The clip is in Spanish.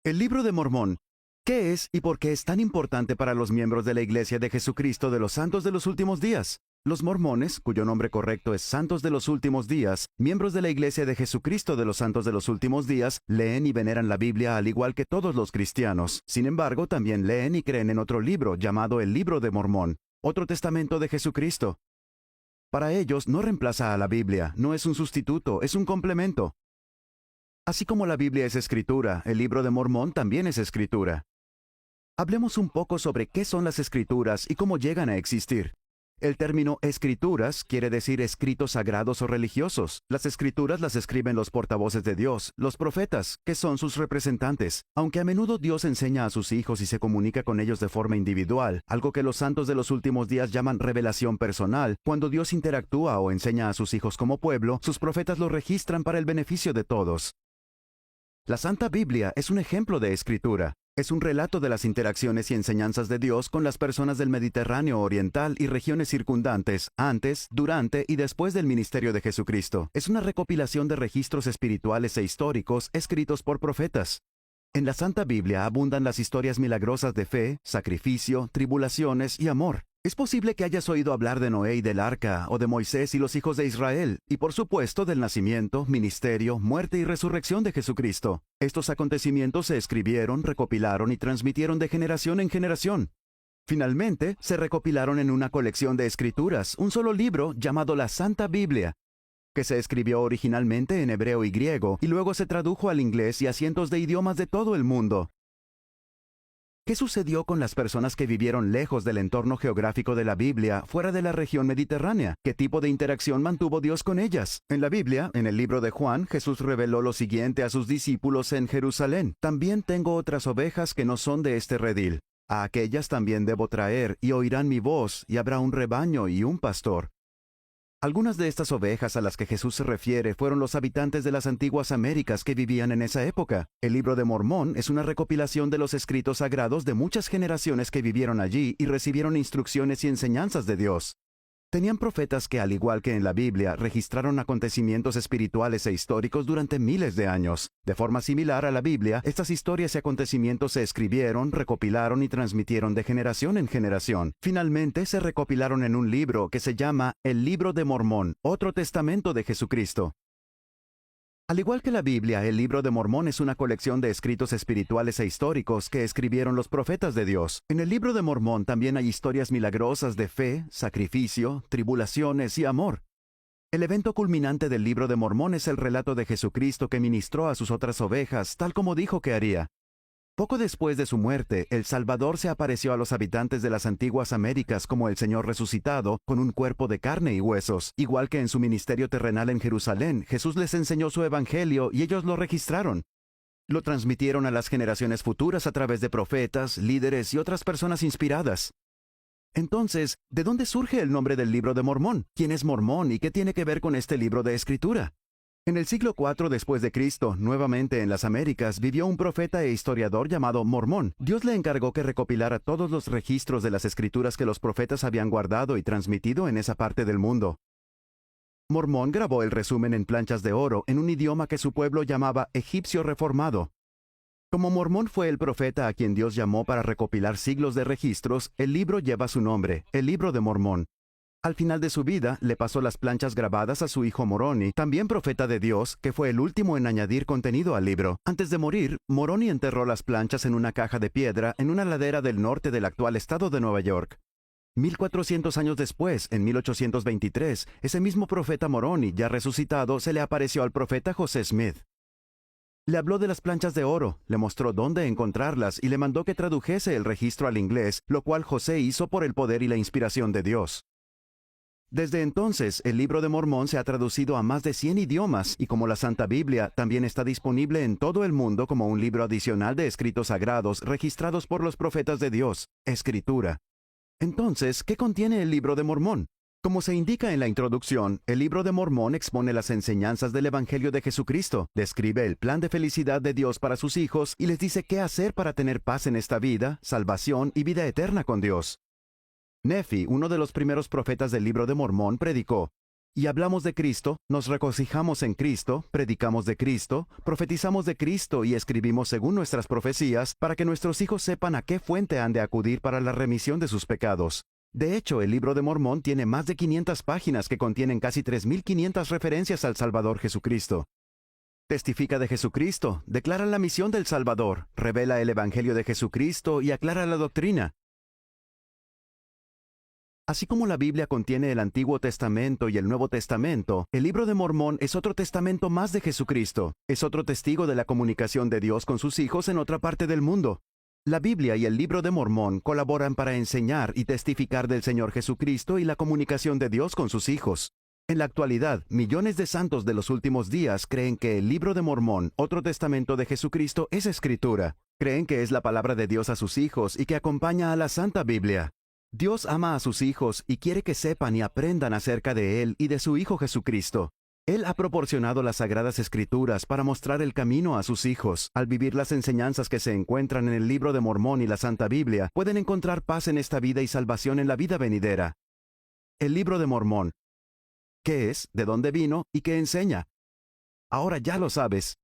El Libro de Mormón. ¿Qué es y por qué es tan importante para los miembros de la Iglesia de Jesucristo de los Santos de los Últimos Días? Los mormones, cuyo nombre correcto es Santos de los Últimos Días, miembros de la Iglesia de Jesucristo de los Santos de los Últimos Días, leen y veneran la Biblia al igual que todos los cristianos. Sin embargo, también leen y creen en otro libro llamado el Libro de Mormón, otro testamento de Jesucristo. Para ellos no reemplaza a la Biblia, no es un sustituto, es un complemento. Así como la Biblia es escritura, el Libro de Mormón también es escritura. Hablemos un poco sobre qué son las escrituras y cómo llegan a existir. El término escrituras quiere decir escritos sagrados o religiosos. Las escrituras las escriben los portavoces de Dios, los profetas, que son sus representantes. Aunque a menudo Dios enseña a sus hijos y se comunica con ellos de forma individual, algo que los santos de los últimos días llaman revelación personal, cuando Dios interactúa o enseña a sus hijos como pueblo, sus profetas lo registran para el beneficio de todos. La Santa Biblia es un ejemplo de escritura. Es un relato de las interacciones y enseñanzas de Dios con las personas del Mediterráneo Oriental y regiones circundantes, antes, durante y después del ministerio de Jesucristo. Es una recopilación de registros espirituales e históricos escritos por profetas. En la Santa Biblia abundan las historias milagrosas de fe, sacrificio, tribulaciones y amor. Es posible que hayas oído hablar de Noé y del arca, o de Moisés y los hijos de Israel, y por supuesto del nacimiento, ministerio, muerte y resurrección de Jesucristo. Estos acontecimientos se escribieron, recopilaron y transmitieron de generación en generación. Finalmente, se recopilaron en una colección de escrituras, un solo libro llamado la Santa Biblia, que se escribió originalmente en hebreo y griego, y luego se tradujo al inglés y a cientos de idiomas de todo el mundo. ¿Qué sucedió con las personas que vivieron lejos del entorno geográfico de la Biblia, fuera de la región mediterránea? ¿Qué tipo de interacción mantuvo Dios con ellas? En la Biblia, en el libro de Juan, Jesús reveló lo siguiente a sus discípulos en Jerusalén: «También tengo otras ovejas que no son de este redil. A aquellas también debo traer, y oirán mi voz, y habrá un rebaño y un pastor». Algunas de estas ovejas a las que Jesús se refiere fueron los habitantes de las antiguas Américas que vivían en esa época. El Libro de Mormón es una recopilación de los escritos sagrados de muchas generaciones que vivieron allí y recibieron instrucciones y enseñanzas de Dios. Tenían profetas que, al igual que en la Biblia, registraron acontecimientos espirituales e históricos durante miles de años. De forma similar a la Biblia, estas historias y acontecimientos se escribieron, recopilaron y transmitieron de generación en generación. Finalmente, se recopilaron en un libro que se llama el Libro de Mormón, otro testamento de Jesucristo. Al igual que la Biblia, el Libro de Mormón es una colección de escritos espirituales e históricos que escribieron los profetas de Dios. En el Libro de Mormón también hay historias milagrosas de fe, sacrificio, tribulaciones y amor. El evento culminante del Libro de Mormón es el relato de Jesucristo que ministró a sus otras ovejas, tal como dijo que haría. Poco después de su muerte, el Salvador se apareció a los habitantes de las antiguas Américas como el Señor resucitado, con un cuerpo de carne y huesos. Igual que en su ministerio terrenal en Jerusalén, Jesús les enseñó su evangelio y ellos lo registraron. Lo transmitieron a las generaciones futuras a través de profetas, líderes y otras personas inspiradas. Entonces, ¿de dónde surge el nombre del Libro de Mormón? ¿Quién es Mormón y qué tiene que ver con este libro de escritura? En el siglo IV después de Cristo, nuevamente en las Américas, vivió un profeta e historiador llamado Mormón. Dios le encargó que recopilara todos los registros de las escrituras que los profetas habían guardado y transmitido en esa parte del mundo. Mormón grabó el resumen en planchas de oro en un idioma que su pueblo llamaba egipcio reformado. Como Mormón fue el profeta a quien Dios llamó para recopilar siglos de registros, el libro lleva su nombre, el Libro de Mormón. Al final de su vida, le pasó las planchas grabadas a su hijo Moroni, también profeta de Dios, que fue el último en añadir contenido al libro. Antes de morir, Moroni enterró las planchas en una caja de piedra en una ladera del norte del actual estado de Nueva York. 1400 años después, en 1823, ese mismo profeta Moroni, ya resucitado, se le apareció al profeta José Smith. Le habló de las planchas de oro, le mostró dónde encontrarlas y le mandó que tradujese el registro al inglés, lo cual José hizo por el poder y la inspiración de Dios. Desde entonces, el Libro de Mormón se ha traducido a más de 100 idiomas y, como la Santa Biblia, también está disponible en todo el mundo como un libro adicional de escritos sagrados registrados por los profetas de Dios, escritura. Entonces, ¿qué contiene el Libro de Mormón? Como se indica en la introducción, el Libro de Mormón expone las enseñanzas del Evangelio de Jesucristo, describe el plan de felicidad de Dios para sus hijos y les dice qué hacer para tener paz en esta vida, salvación y vida eterna con Dios. Nefi, uno de los primeros profetas del Libro de Mormón, predicó: Y hablamos de Cristo, nos regocijamos en Cristo, predicamos de Cristo, profetizamos de Cristo y escribimos según nuestras profecías para que nuestros hijos sepan a qué fuente han de acudir para la remisión de sus pecados. De hecho, el Libro de Mormón tiene más de 500 páginas que contienen casi 3.500 referencias al Salvador Jesucristo. Testifica de Jesucristo, declara la misión del Salvador, revela el Evangelio de Jesucristo y aclara la doctrina. Así como la Biblia contiene el Antiguo Testamento y el Nuevo Testamento, el Libro de Mormón es otro testamento más de Jesucristo. Es otro testigo de la comunicación de Dios con sus hijos en otra parte del mundo. La Biblia y el Libro de Mormón colaboran para enseñar y testificar del Señor Jesucristo y la comunicación de Dios con sus hijos. En la actualidad, millones de santos de los últimos días creen que el Libro de Mormón, otro testamento de Jesucristo, es Escritura. Creen que es la palabra de Dios a sus hijos y que acompaña a la Santa Biblia. Dios ama a sus hijos y quiere que sepan y aprendan acerca de Él y de su Hijo Jesucristo. Él ha proporcionado las Sagradas Escrituras para mostrar el camino a sus hijos. Al vivir las enseñanzas que se encuentran en el Libro de Mormón y la Santa Biblia, pueden encontrar paz en esta vida y salvación en la vida venidera. El Libro de Mormón. ¿Qué es? ¿De dónde vino? ¿Y qué enseña? Ahora ya lo sabes.